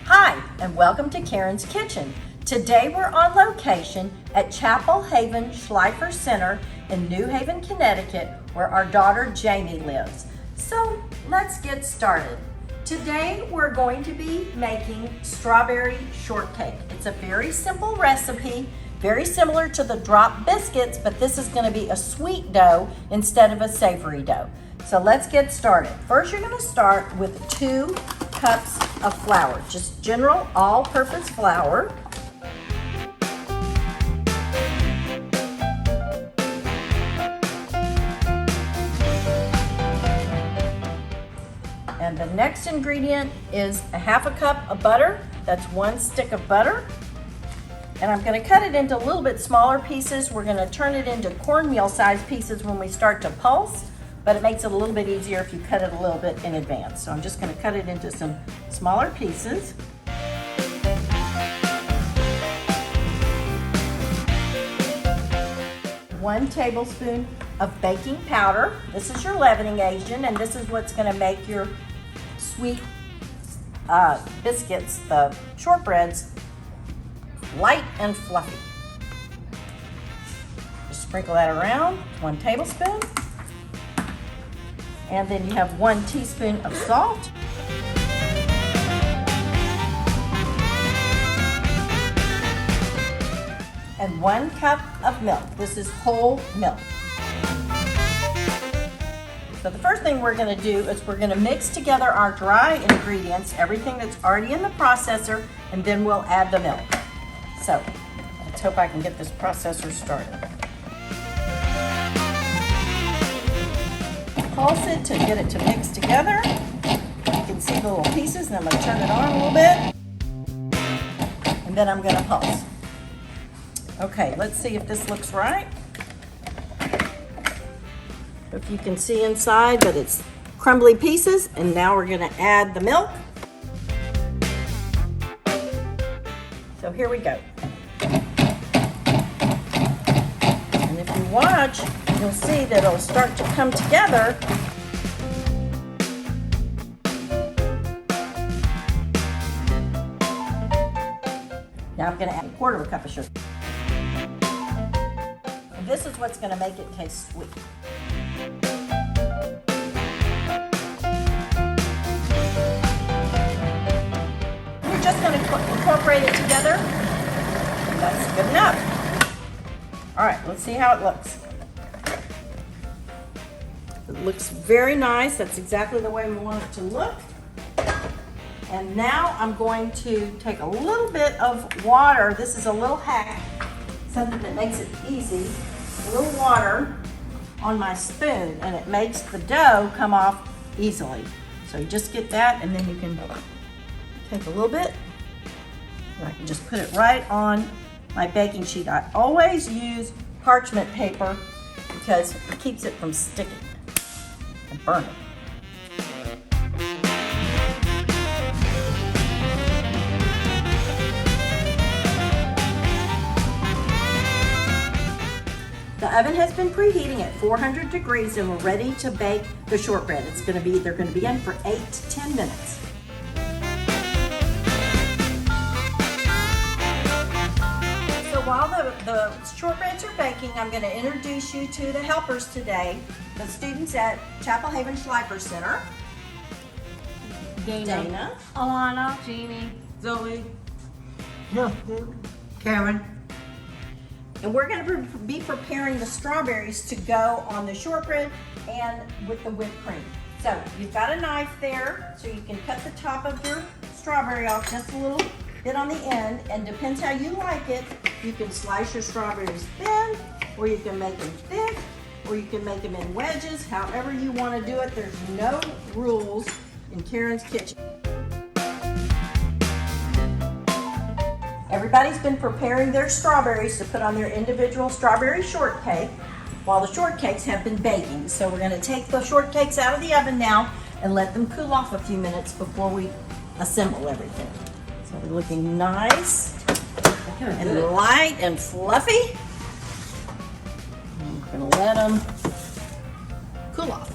Hi, and welcome to Karen's Kitchen. Today we're on location at Chapel Haven Schleifer Center in New Haven, Connecticut, where our daughter Jamie lives. So let's get started. Today we're going to be making strawberry shortcake. It's a very simple recipe, very similar to the drop biscuits, but this is going to be a sweet dough instead of a savory dough. So let's get started. First, you're going to start with 2 cups of flour, just general all-purpose flour. And the next ingredient is a 1/2 cup of butter. That's 1 stick of butter. And I'm going to cut it into a little bit smaller pieces. We're going to turn it into cornmeal sized pieces when we start to pulse, but it makes it a little bit easier if you cut it a little bit in advance. So I'm just going to cut it into some smaller pieces. One tablespoon of baking powder. This is your leavening agent, and this is what's going to make your sweet biscuits, the shortbreads, light and fluffy. Just sprinkle that around, 1 tablespoon. And then you have 1 teaspoon of salt. And 1 cup of milk. This is whole milk. So the first thing we're going to do is we're going to mix together our dry ingredients, everything that's already in the processor, and then we'll add the milk. So let's hope I can get this processor started. Pulse it to get it to mix together. You can see the little pieces, and I'm going to turn it on a little bit. And then I'm going to pulse. Okay, let's see if this looks right. If you can see inside that it's crumbly pieces, and now we're going to add the milk. So here we go. And if you watch, you'll see that it'll start to come together. Now I'm going to add 1/4 cup of sugar. And this is what's going to make it taste sweet. We're just going to incorporate it together. And that's good enough. All right, let's see how it looks. It looks very nice. That's exactly the way we want it to look. And now I'm going to take a little bit of water. This is a little hack, something that makes it easy. A little water on my spoon, and it makes the dough come off easily. So you just get that, and then you can take a little bit, and I can just put it right on my baking sheet. I always use parchment paper because it keeps it from sticking and burning. The oven has been preheating at 400 degrees, and we're ready to bake the shortbread. They're going to be in for 8 to 10 minutes. So while the shortbreads are baking, I'm going to introduce you to the helpers today, the students at Chapel Haven Schleifer Center. Dana, Alana, Jeannie, Zoe, Karen. And we're going to be preparing the strawberries to go on the shortbread and with the whipped cream. So you've got a knife there, so you can cut the top of your strawberry off just a little bit on the end, and depends how you like it. You can slice your strawberries thin, or you can make them thick, or you can make them in wedges, however you want to do it. There's no rules in Karen's Kitchen. Everybody's been preparing their strawberries to put on their individual strawberry shortcake while the shortcakes have been baking. So we're going to take the shortcakes out of the oven now and let them cool off a few minutes before we assemble everything. So they're looking nice and light and fluffy. I'm going to let them cool off.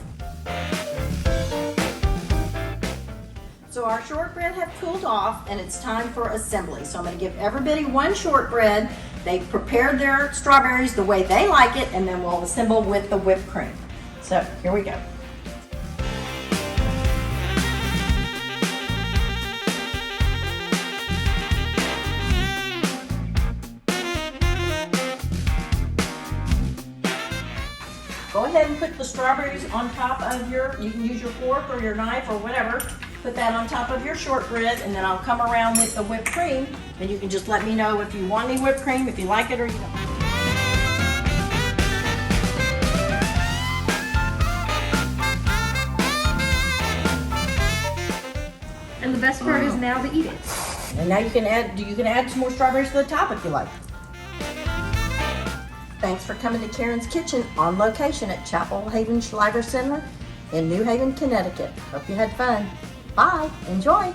So our shortbread have cooled off and it's time for assembly. So I'm gonna give everybody one shortbread. They've prepared their strawberries the way they like it, and then we'll assemble with the whipped cream. So here we go. Go ahead and put the strawberries on top of you can use your fork or your knife or whatever. Put that on top of your shortbread, and then I'll come around with the whipped cream, and you can just let me know if you want any whipped cream, if you like it or you don't. And the best part is now to eat it. And now you can add some more strawberries to the top if you like. Thanks for coming to Karen's Kitchen on location at Chapel Haven Schleifer Center in New Haven, Connecticut. Hope you had fun. Bye. Enjoy.